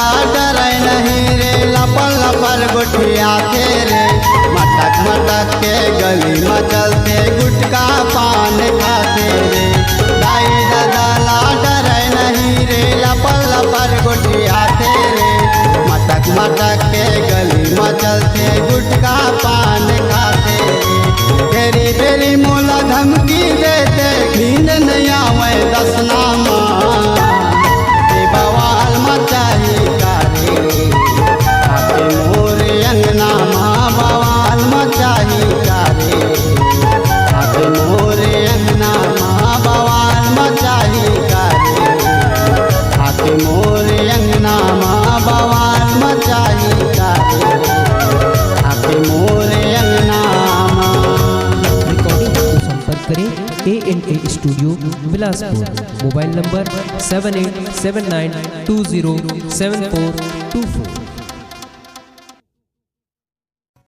दादा डरे नहीं रे, लपल लपल गुठिया थे रे, मटक मटक के गली में चलते गुटका पान खाते रे। दाई दादा ला डरे नहीं रे, लपल लपल गुठिया थे रे, मटक मटक के गली में चलते गुटका पान खाते रे। फेरी फेरी मोला धमकी देते, घीन नहीं आवे दसना माँ, बवाल मचाही कारे आके मोर अंगना माँ, बवाल मचाही कारे आके मोर अंगना माँ, बवाल मचाही कारे आके मोर अंगना माँ, बवाल मचाही कारे आके मोर अंगना माँ। रिकॉर्डिंग को संपर्क करें A&A studio Bilaspur. Mobile number 7879207424।